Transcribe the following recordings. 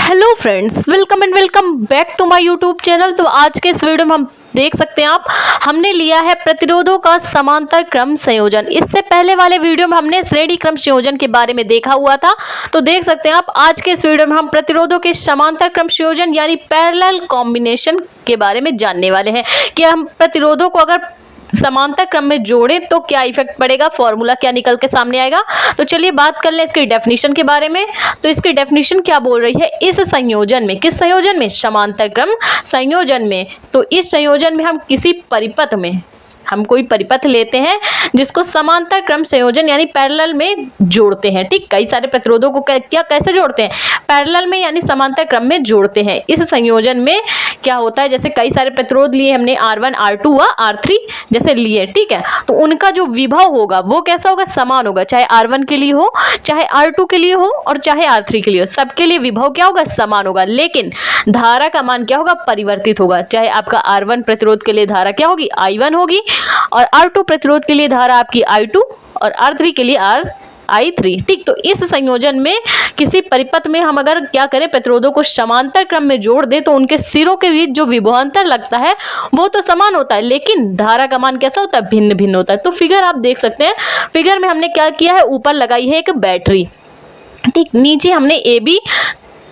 Hello friends, welcome and welcome back to my YouTube channel. तो आज के इस वीडियो में हम देख सकते हैं हमने लिया है प्रतिरोधों का समांतर क्रम संयोजन। इससे पहले वाले वीडियो में हमने श्रेणी क्रम संयोजन के बारे में देखा हुआ था। तो देख सकते हैं आप आज के इस वीडियो में हम प्रतिरोधों के समांतर क्रम संयोजन यानी पैरेलल कॉम्बिनेशन के बारे में जानने वाले हैं कि हम प्रतिरोधों को अगर समांतर क्रम में जोड़ें तो क्या इफेक्ट पड़ेगा, फॉर्मूला क्या निकल के सामने आएगा। तो चलिए बात कर लें इसकी डेफिनेशन के बारे में। तो इसकी डेफिनेशन क्या बोल रही है, इस संयोजन में, किस संयोजन में, समांतर क्रम संयोजन में। तो इस संयोजन में हम किसी परिपथ में हम कोई परिपथ लेते हैं जिसको समांतर क्रम संयोजन यानी पैरेलल में जोड़ते हैं। ठीक, कई सारे प्रतिरोधों को क्या कैसे जोड़ते हैं, पैरेलल में यानी समांतर क्रम में जोड़ते हैं। इस संयोजन में क्या होता है, जैसे कई सारे प्रतिरोध लिए हमने R1 R2 व R3 जैसे लिए, ठीक है, तो उनका जो विभव होगा वो कैसा होगा, समान होगा। चाहे R1 के लिए हो, चाहे R2 के लिए हो और चाहे R3 के लिए हो, सबके लिए विभव क्या होगा, समान होगा। लेकिन धारा का मान क्या होगा, परिवर्तित होगा। चाहे आपका R1 प्रतिरोध के लिए धारा क्या होगी, I1 होगी, और R2 प्रतिरोध के लिए धारा आपकी I2 और R3 के लिए I3। ठीक, तो इस संयोजन में किसी परिपथ में हम अगर क्या करें, प्रतिरोधों को समांतर क्रम में जोड़ दे तो उनके सिरों के बीच जो विभवांतर लगता है वो तो समान होता है, लेकिन धारा का मान कैसा होता है, भिन्न भिन्न होता है। तो फिगर आप देख सकते हैं, फिगर में हमने क्या किया है, ऊपर लगाई है एक बैटरी, ठीक, नीचे हमने ए बी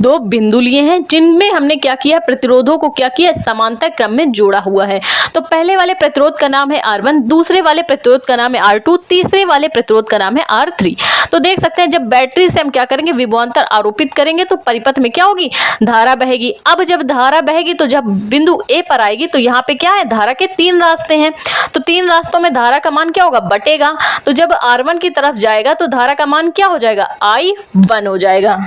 दो बिंदु लिए हैं जिनमें हमने क्या किया, प्रतिरोधों को क्या किया, समांतर क्रम में जोड़ा हुआ है। तो पहले वाले प्रतिरोध का नाम है R1, दूसरे वाले प्रतिरोध का नाम है R2, तीसरे वाले प्रतिरोध का नाम है R3। तो देख सकते हैं जब बैटरी से हम क्या करेंगे, विभवांतर आरोपित करेंगे तो परिपथ में क्या होगी, धारा बहेगी। अब जब धारा बहेगी तो जब बिंदु A पर आएगी तो यहाँ पे क्या है, धारा के तीन रास्ते हैं, तो तीन रास्तों में धारा का मान क्या होगा, बटेगा। तो जब R1 की तरफ जाएगा तो धारा का मान क्या हो जाएगा, I1 हो जाएगा,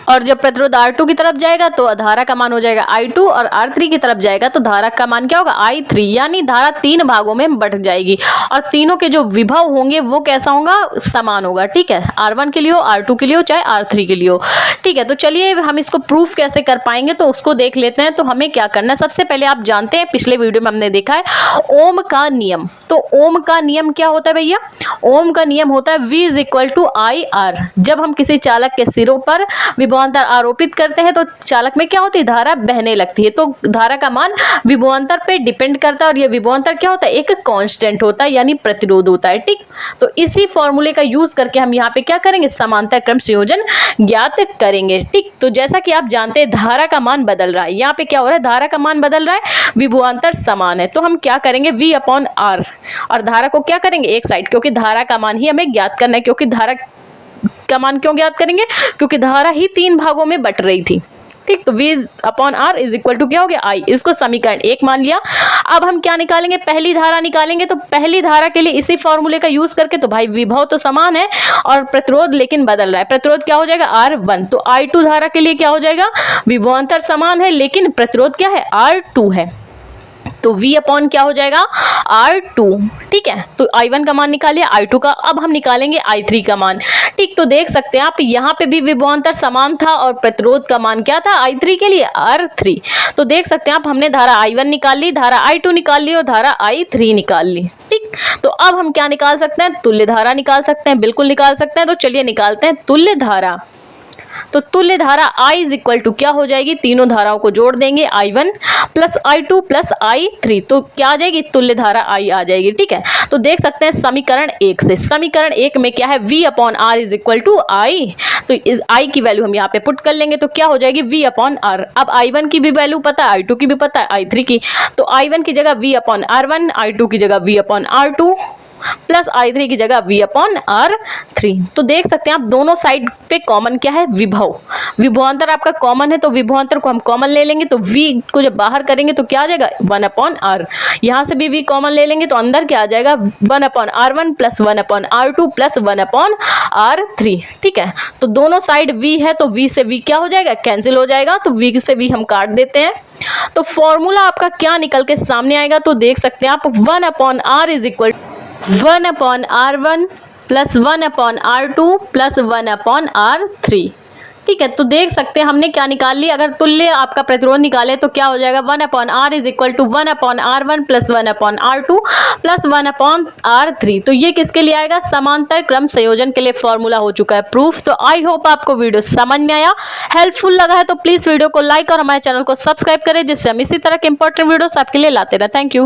और जब प्रतिरोध R2 की तरफ जाएगा तो धारा का मान हो जाएगा I2, और R3 की तरफ जाएगा तो धारा का मान क्या होगा, I3। यानी धारा तीन भागों में बट जाएगी और तीनों के जो विभव होंगे वो कैसा होगा, समान होगा। ठीक है, R1 के लिए हो, R2 के लिए हो, चाहे R3 के लिए हो। ठीक है, तो चलिए हम इसको प्रूफ कैसे कर पाएंगे तो उसको देख लेते हैं। तो हमें क्या करना है, सबसे पहले आप जानते हैं पिछले वीडियो में हमने देखा है ओम का नियम। तो ओम का नियम क्या होता है भैया, ओम का नियम होता है V = IR। जब हम किसी चालक के सिरों पर विभवांतर आरोपित करते हैं तो चालक में क्या होती है, धारा बहने लगती है। तो धारा का मान विभवांतर पे डिपेंड करता है और ये विभवांतर क्या होता है, एक कांस्टेंट होता है यानी प्रतिरोध होता है। ठीक, तो इसी फॉर्मूले का यूज करके हम यहाँ पे क्या करेंगे, समांतर क्रम संयोजन ज्ञात करेंगे। ठीक, तो जैसा कि आप जानते हैं धारा का मान बदल रहा है, यहाँ पे क्या हो रहा है, धारा का मान बदल रहा है, विभवांतर समान है। तो हम क्या करेंगे, V/R, और धारा को क्या करेंगे, एक साइड, क्योंकि धारा का मान ही हमें ज्ञात करना है। क्योंकि धारा का मान क्यों ज्ञात करेंगे, क्योंकि धारा ही तीन भागों में बट रही थी। ठीक, तो V/R = क्या हो गया, I। इसको समीकरण 1 मान लिया। अब हम क्या निकालेंगे, पहली धारा निकालेंगे। तो पहली धारा के लिए इसी फॉर्मूले का यूज करके, तो भाई विभव तो समान है और प्रतिरोध लेकिन बदल रहा है, प्रतिरोध क्या हो जाएगा, R1। तो I2 धारा के लिए क्या हो जाएगा, विभवांतर समान है लेकिन प्रतिरोध क्या है, R2 है, तो V/ क्या हो जाएगा, R2। ठीक है, तो I1 का मान निकालिए, I2 का। अब हम निकालेंगे I3 का मान। ठीक, तो देख सकते हैं आप यहाँ पे भी विभवांतर समान था और प्रतिरोध का मान क्या था, I3 के लिए R3। तो देख सकते हैं आप, हमने धारा I1 निकाल ली, धारा I2 निकाल ली और धारा I3 निकाल ली। ठीक, तो अब हम क्या निकाल सकते हैं, तुल्य धारा निकाल सकते हैं, बिल्कुल निकाल सकते हैं। तो चलिए निकालते हैं तुल्य धारा। तो तुल्य धारा I = क्या हो जाएगी, तीनों धाराओं को जोड़ देंगे, I1 + I2 + I3। तो क्या आ जाएगी, तुल्य धारा I आ जाएगी। ठीक है, तो देख सकते हैं समीकरण 1 से, समीकरण 1 में क्या है, V/R = I। तो इस I की वैल्यू हम यहाँ पे पुट कर लेंगे तो क्या हो जाएगी, V/R। अब I1 की भी वैल्यू पता है, I2 की भी पता है, I3 की। तो I1 की जगह V/R1, I2 की जगह V/R2 प्लस I3 की जगह V/R3। तो देख सकते हैं आप, दोनों साइड पे कॉमन क्या है, विभव, विभवांतर आपका कॉमन है, तो विभवांतर को हम कॉमन ले लेंगे। तो V को जब बाहर करेंगे तो क्या आ जाएगा, 1/R। यहाँ से भी V कॉमन ले लेंगे तो अंदर क्या आ जाएगा, 1/R1 + 1/R2 + 1/R3। ठीक है, तो दोनों साइड V है तो V से V क्या हो जाएगा, कैंसिल हो जाएगा। तो V से V हम काट देते हैं। तो फॉर्मूला आपका क्या निकल के सामने आएगा, तो देख सकते हैं आप, 1/R = 1/R1 + 1/R2 + 1/R3। ठीक है, तो देख सकते हैं हमने क्या निकाल लिया। अगर तुल्य आपका प्रतिरोध निकाले तो क्या हो जाएगा, 1/R is equal to 1/R1 plus 1/R2 plus 1/R3। तो ये किसके लिए आएगा, समांतर क्रम संयोजन के लिए फॉर्मूला हो चुका है प्रूफ। तो आई होप आपको वीडियो समझ में आया, हेल्पफुल लगा है तो प्लीज वीडियो को लाइक और हमारे चैनल को सब्सक्राइब करें, जिससे हम इसी तरह के इंपॉर्टेंट वीडियोस आपके लिए लाते रहे। Thank you.